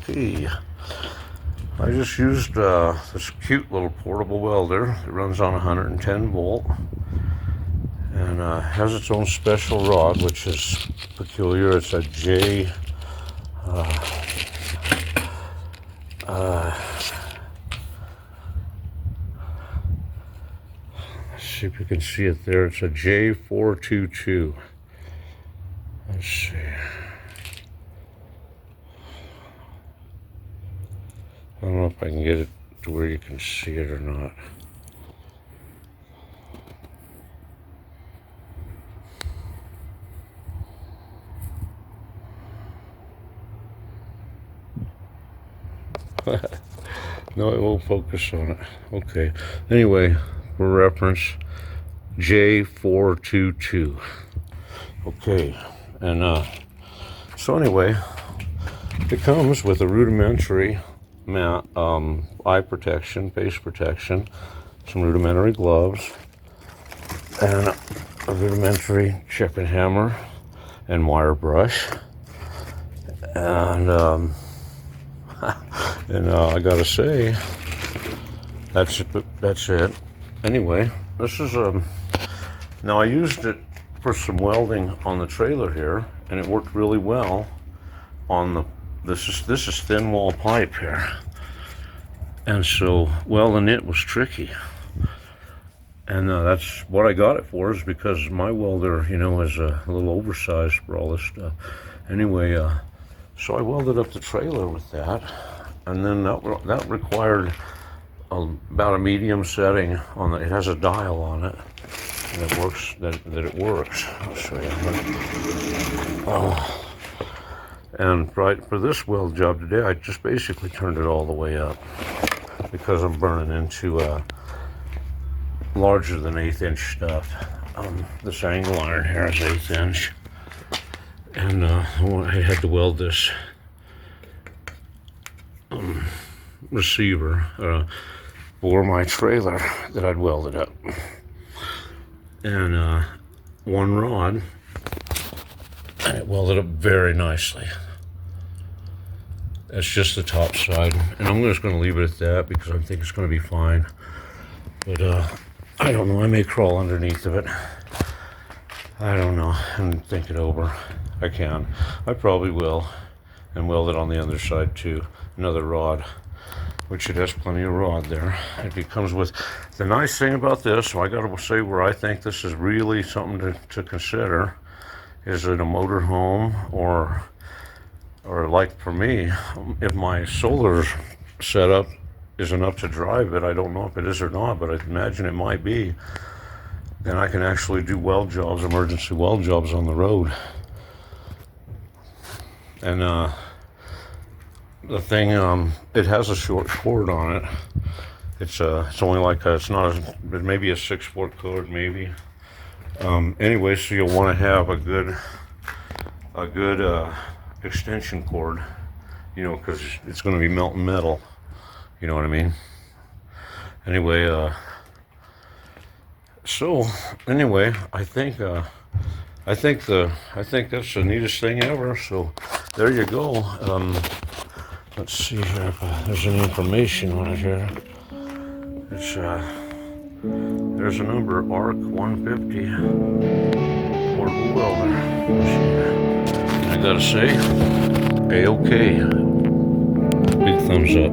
Okay, I just used this cute little portable welder. It runs on 110 volt and has its own special rod, which is peculiar. It's a J. Let's see if you can see it there. It's a J422. Let's see. I don't know if I can get it to where you can see it or not. No, it won't focus on it. Okay. Anyway, for reference, J422. Okay. And so anyway, it comes with a rudimentary eye protection, face protection, some rudimentary gloves, and a rudimentary chipping hammer and wire brush. And I gotta say, that's it. Anyway, this is now I used it for some welding on the trailer here, and it worked really well on this is thin wall pipe here, and so welding it was tricky. And that's what I got it for, is because my welder, is a little oversized for all this stuff. Anyway, so I welded up the trailer with that, and then that required about a medium setting on it has a dial on it, and it works. That it works. I'll show you. And right for this weld job today, I just basically turned it all the way up because I'm burning into larger than 1/8 inch stuff. This angle iron here is 1/8 inch. And I had to weld this receiver for my trailer that I'd welded up. And one rod, and it welded up very nicely. That's just the top side. And I'm just going to leave it at that because I think it's going to be fine. But I don't know, I may crawl underneath of it. I don't know, and think it over. I can. I probably will. And weld it on the other side too. Another rod, which it has plenty of rod there. It comes with, the nice thing about this, so I gotta say where I think this is really something to consider, is in a motor home or like for me, if my solar setup is enough to drive it, I don't know if it is or not, but I imagine it might be, then I can actually do weld jobs, emergency weld jobs on the road. And the thing, it has a short cord on it. It's only like maybe a 6-foot cord, maybe. Anyway, so you'll want to have a good extension cord, because it's going to be melting metal. You know what I mean? Anyway, so anyway, I think that's the neatest thing ever. So there you go. Let's see here if there's any information on it here. It's there's a number, ARC 150 portable welder. And I gotta say, A-OK. Big thumbs up.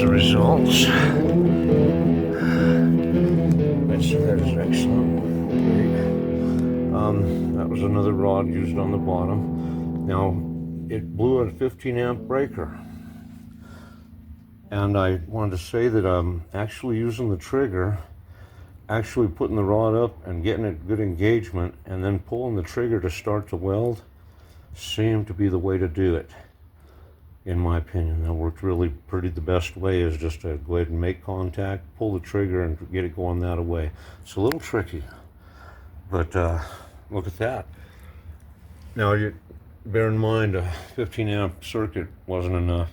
The results. That is excellent. Great. That was another rod used on the bottom. Now, it blew a 15 amp breaker. And I wanted to say that I'm actually using the trigger, actually putting the rod up and getting a good engagement, and then pulling the trigger to start to weld seemed to be the way to do it. In my opinion, that worked really pretty. The best way is just to go ahead and make contact, pull the trigger, and get it going that way. It's a little tricky, but look at that. Now, you bear in mind a 15 amp circuit wasn't enough.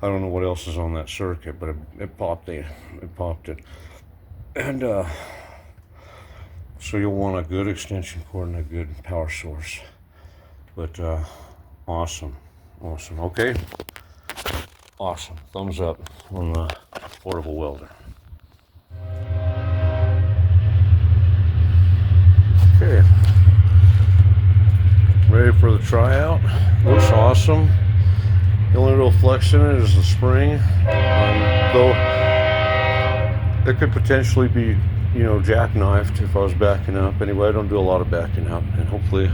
I don't know what else is on that circuit, but it popped it. And so you'll want a good extension cord and a good power source. But awesome. Okay. Awesome. Thumbs up on the portable welder. Okay. Ready for the tryout. Looks awesome. The only real flex in it is the spring. Though it could potentially be, jackknifed if I was backing up. Anyway, I don't do a lot of backing up, and hopefully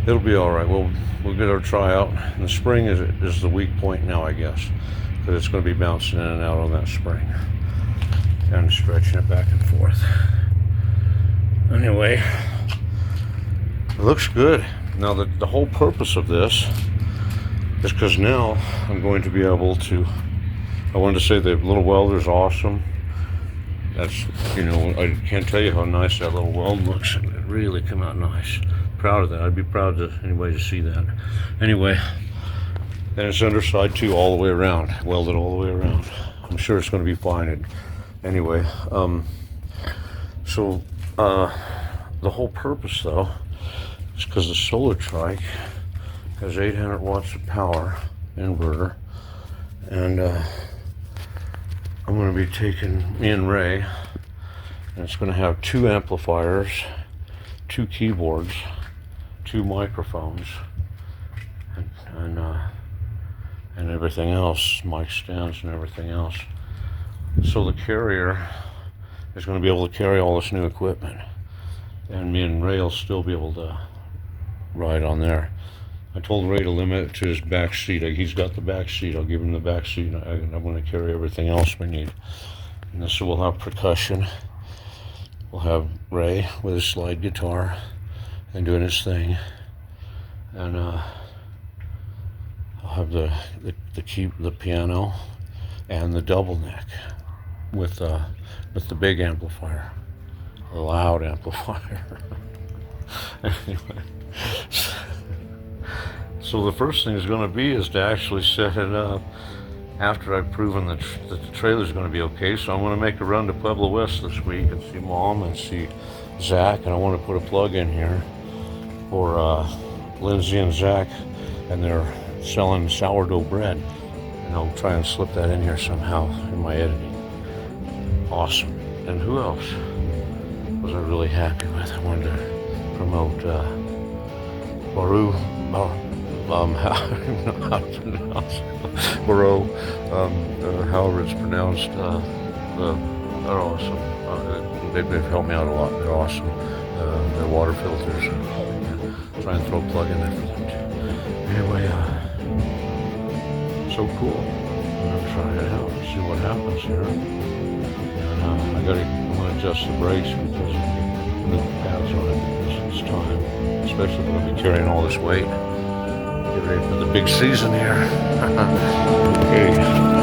it'll be all right. We'll get our tryout. And the spring is the weak point now, I guess, because it's going to be bouncing in and out on that spring and stretching it back and forth. Anyway, it looks good. Now, the whole purpose of this is because now I'm going to be able to, I wanted to say the little welder is awesome. That's, I can't tell you how nice that little weld looks. It really came out nice. Proud of that. I'd be proud to anybody to see that. Anyway, and it's underside too, all the way around, welded all the way around. I'm sure it's going to be fine. Anyway, so the whole purpose though is because the solar trike has 800 watts of power inverter, and I'm going to be taking me and Ray, and it's going to have 2 amplifiers, 2 keyboards, 2 microphones, and everything else, mic stands and everything else. So the carrier is going to be able to carry all this new equipment, and me and Ray will still be able to ride on there. I told Ray to limit it to his back seat. He's got the back seat. I'll give him the back seat, and I'm going to carry everything else we need. And so we'll have percussion. We'll have Ray with his slide guitar and doing his thing, and I'll have the piano and the double neck with the big amplifier, a loud amplifier. Anyway, so the first thing is going to be to actually set it up after I've proven that the trailer is going to be okay. So I'm going to make a run to Pueblo West this week and see Mom and see Zach, and I want to put a plug in here for Lindsay and Zach, and they're selling sourdough bread, and I'll try and slip that in here somehow in my editing. Awesome. And who else was I really happy with? I wanted to promote Baru. How to pronounce it. Baro, however it's pronounced. They're awesome. They've helped me out a lot. They're awesome. Their water filters. Try and throw a plug in there for them too. Anyway, so cool. I'm gonna try it out and see what happens here. And I'm gonna adjust the brakes because the pads on it because it's time, especially if I'm gonna be carrying all this weight. Get ready for the big season here. Okay.